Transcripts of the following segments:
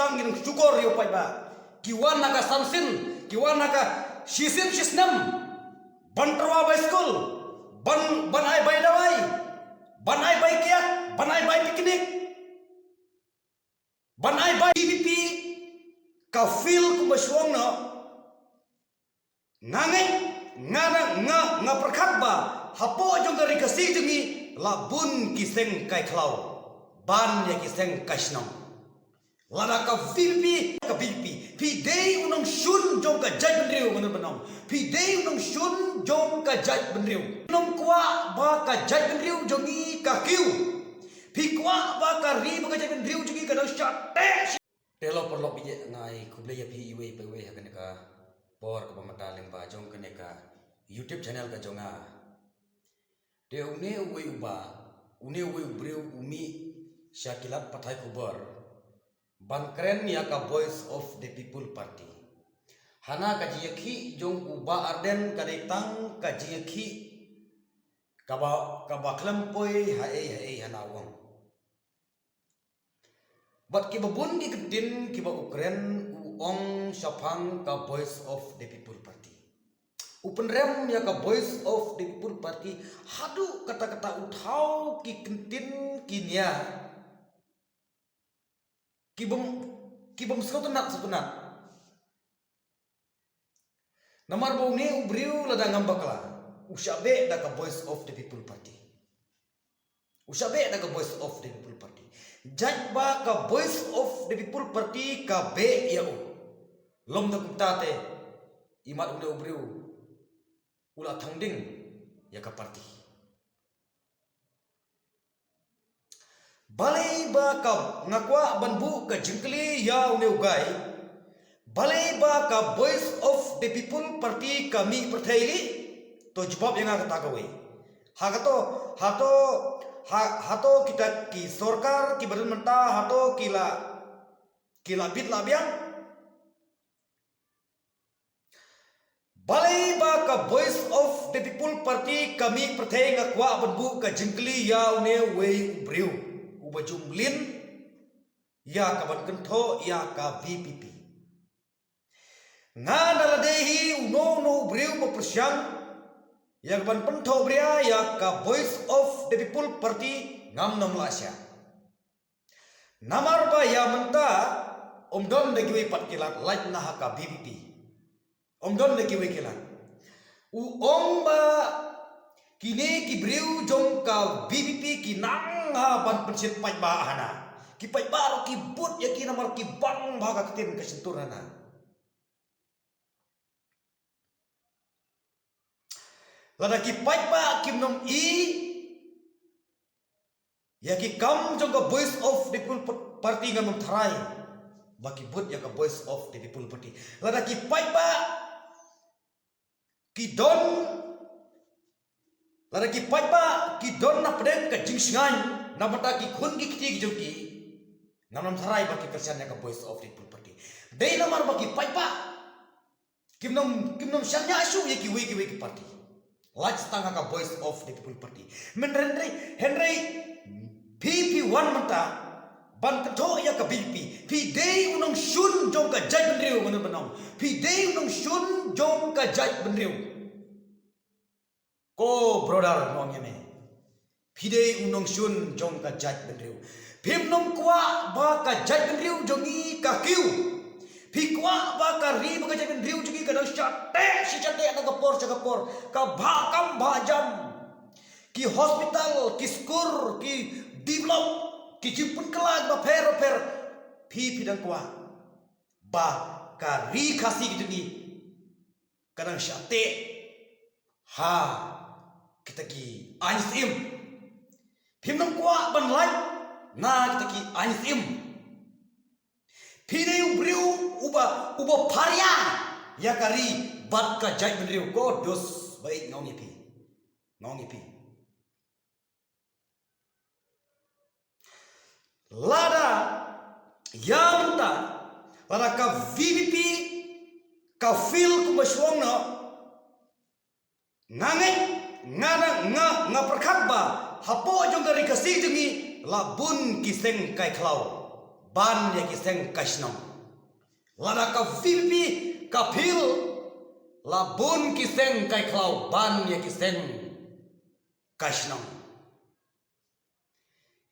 tang in syukur yo pai ba kiwan naga samsin kiwan naga shisin shisnam bantrwa by school ban ai bai dawai ban ai bai kiat ban ai bai piknik ban ai bai PPP ka feel ku maswang no ngangai nga perkhat ba hapo jong dari kasih jengi labun kiseng kai klau ban ya kiseng kaisnam lada ka VP pi day unong shun jong ka jaj benriu mana benong pi day unong shun jong ka jaj benriu nom kwa ba ka jaj benriu jongi ka kiu pi kwa ba ka ri ba ka jaj benriu jongi ka dang shot telo perlo bije ngai kuble ya pi iwe pe we hakane ka por ka pamata leng ba jong kane ka YouTube channel ka jonga de une uwe breu umi syakilat pathai kubar ban keren ya ka Voice of the People Party hana ka jiyakhi jong uba arden kadetang ka jiyakhi ka ba klampoi hai hana wong bat ki babun ki kedin ki ba ukren ong syafang ka Voice of the People Party Open rem ya ka Voice of the People Party hadu kata-kata uthau ki kentin kinya kibom sekotunat namar bau ne ubriu lada ngambakla usyabe da ka Voice of the People Party usyabe da ka Voice of the People Party jaj ba ka Voice of the People Party ka be ya lom da kuptate imat une ubriu ula thangding ya ka parti balai ba ka ngakwa banbu ka jingkli ya une ugai balai ba ka Voice of the People Party kami perthaili to jawab yang kata gawe hato kita ki sarkar ki badan mentah hato kila bit labiang balai ba ka Voice of the People Party kami perthai ngakwa banbu ka jingkli ya une wei ubriu uba jumlin ya ka ban kentho ya ka VPP nga daladehi uno ubriu mo persyang ya ban pentho bria ya ka Voice of the People Party ngam nam lasya namar ba ya menta omdon de giwe pat kilat laj nah ka VPP omdon lagi wekelan ong ba kini ki briu jong ka VPP ki nang ha ban pensit pai ba hana ki pai ba ro ki but ya ki namar ki bang ba ka ketin ka senturana lada ki pai ba kim nom i ya ki kam jong ka Voice of the People Party ngam tharai baki but ya ka Voice of the People Party lada ki pai ba Kidon lara ki paipa kidon na peden ka jingsingan na bata ki khun ki kiti joki namam tharai ba ki kersan ka Voice of the People Party dei namar ba ki paipa kimnom syanya asu ye ki we party laj tanga ka Voice of the People Party men henry PP1 mata ban ketho ya ka BP pi dei unong shun jong ka jaj benriu mana benong pi dei unong shun jong ka jaj benriu ko brother nong yeme pi dei unong shun jong ka jaj benriu phim nom kwa ba ka jaj benriu jongi ka kiu pi kwa ba ka ri ba ka jaj benriu jongi ka dang si chate na ka por ka bha kam bha jam ki hospital ki skur ki develop ki jimpun kelag ba fer pi dang kwa ba ka ri khasi jongi kadang syate ha kita ki ansim phim kwa ban lai na kita ki ansim phide ubriu uba pharia ya kari bat ka jai benriu ko dos baik ngongi pi lada yamta lada ka VPP ka fil ku maswong no nga perkhat ba hapo jong dari kasih jengi labun kiseng kai klau ban ya ki seng kashnam lada ka VP ka phil la bun ki seng kai khlau ban ya ki seng kashnam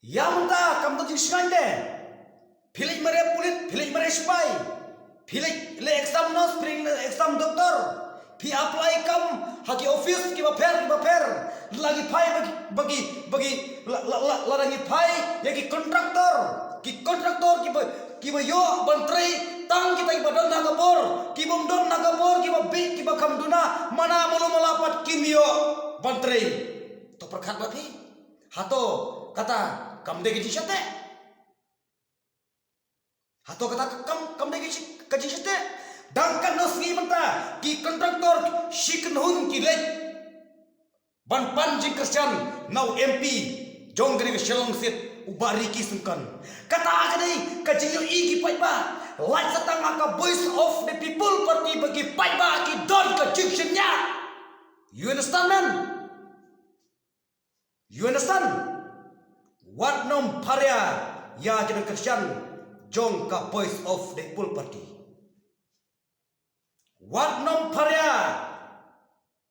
yamta kam to jiskan de philik mare pulit philik mare spy philik le exam nurse philik le exam doctor phi apply kam haki office ki ba fer lagi phai bagi la lagi phai ya ki contractor ki ba yo bantrai tang kita iba don nagabor ki bom don nagabor ki ba big ki ba kamduna mana mulu malapat kimio bantrai to perkhat ba phi hato kata kamde ki jishate hato kata kamde ki jishate dangkan nosgi menta ki kontraktor shiknhun ki lek ban panjing Christian now MP jonggri ke shelong sit ubari ki sungkan kata agani kajiyo i ki paiba like satang aka voice of the people party bagi paiba ki don ke jingshnya. You understand, man? You understand? What nom paria ya jadi Christian jong ka voice of the people party. What nom paria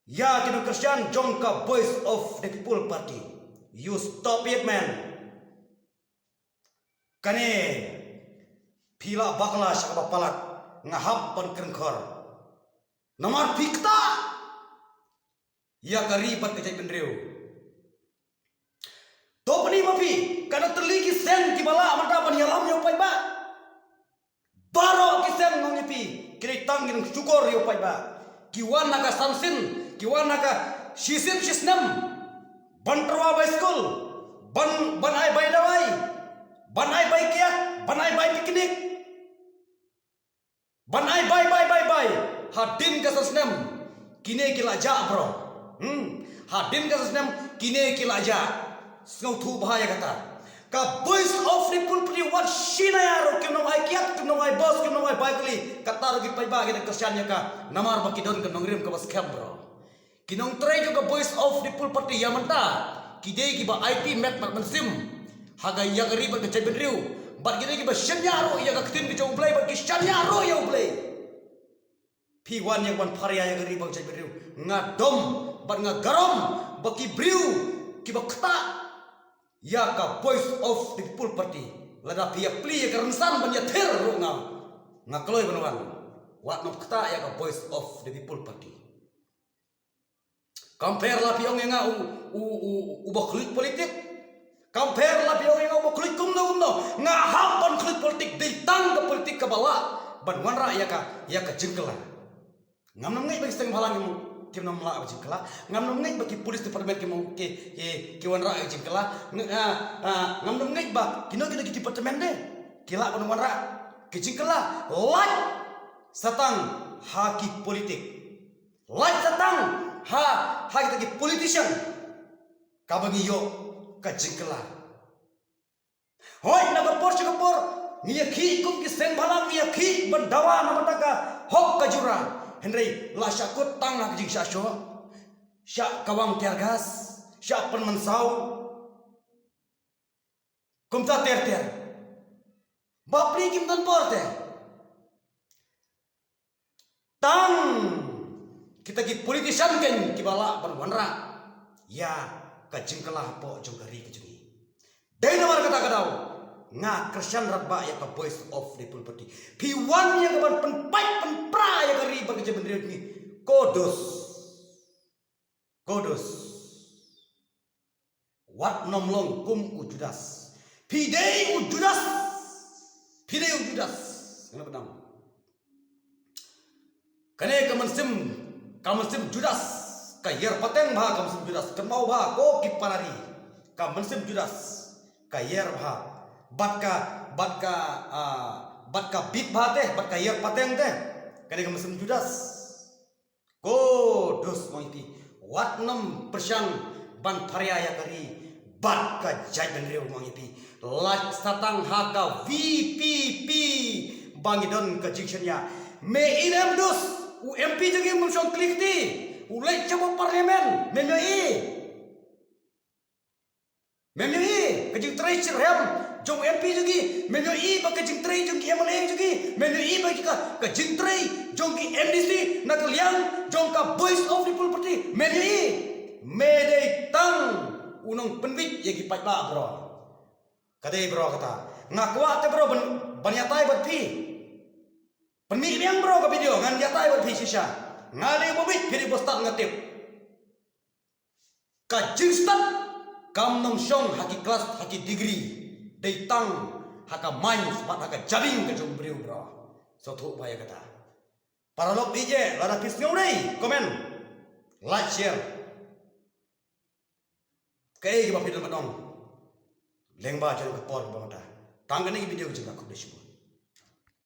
ya jadi Christian jong ka voice of the people party. You stop it, man. Kane pila bakla syakaba palak ngahap pan kerengkor. Nomor fikta ya karibat kejai benreu. Topni mapi kana terliki sen kibala amata pan yalam yo pai ba. Baro kisen ngongipi kini tangin syukur yo pai ba. Kiwan naga samsin, kiwan naga shisip shisnam. Banterwa by school, ban ai by dawai, ban ai by kiat, ban ai by piknik, ban ai by. Hadin kasasnem kine kilaja bro. Hadin kasasnem kine kilaja. Sengau tu bahaya kata. Ka voice of the people pretty what shina yaro kino ai kiat kino ai boss kino ai by kali kata rugi pai ba kita kerjanya ka namar bakidon kino ngirim ke bas camp bro. Kinong try juga voice of the people party yang menta kidei kiba IP mat mensim haga ya gariban ke ceben riu bat kidei kiba shanyaro ya ka tin ke jong play bat ki shanyaro ya play P1 yang ban paria ya gariban ke ceben riu ngadom bat ngagarom baki briu kiba kata ya ka voice of the people party lada pia pli ya karensan ban ya ter ro ngakloi banwan wat no kata ya ka voice of the people party. Compare la piong nga ubah klik politik. Compare la piong nga ubah klik kumno nga hapan klik politik ditang ke politik ke bala ban wanra ya ka jengkela. Ngam ngai bagi setengah halang yang kim nam la jengkela. Ngam ngai bagi polis departemen ke wanra jengkela. Ngam ngai ba kino kita departemen de. Kila ban wanra ke jengkela. Like satang haki politik. Like satang ha kita ki politician kabagi yo kajikla hoi naga por ngia khi kum ki sen bhalang ngia khi bandawa namataka hok kajura henry la syakut tang nak jing syasho syak kawang tiargas syak penmensau kumta ter bapli kim tan porte tang kita ki politician kan kibala banwanra ya kajingkala po jongari kejungi dai namar kata kadau nga Christian rabba ya ka voice of the people party P1 ya ka penpai penpra ya kari berkeje bendri ni kodos wat nomlong kum ujudas pidei ujudas kenapa nang kane kamansim judas kayer pateng bha kamansim judas kemau bha ko kipanari kamansim judas kayer bha batka bit bha teh batka yer pateng teh kane kamansim judas ko dos moiti wat nom persyang ban paria ya kari batka jai benreu moiti lak satang haka VPP bangidon ke jingshnya me inem dos UMP jadi muncul klik ti, ulai coba parlemen, memei, kajing trai cirem jong MP jugi menyo i ba kajing trai jong ki MLA jugi menyo i ba ka kajing trai jong ki MDC nak liang jong ka voice of people party menyo i medei tang unong penwit ye ki patba bro kadai bro kata ngakwa te bro banyatai bat pi penmi biang bro ka video ngan yatai bat pi sisa ngade bobit phiri bostak ngatip ka jingstat kam nong song haki kelas haki degree dei tang haka mines bat haka jabing ke jong briu bro so thu baya kata para lok dije lara kis ngorei komen like share kai ki ba phidal madong lengba chen ka por ba mata tang ni video jing ka khu de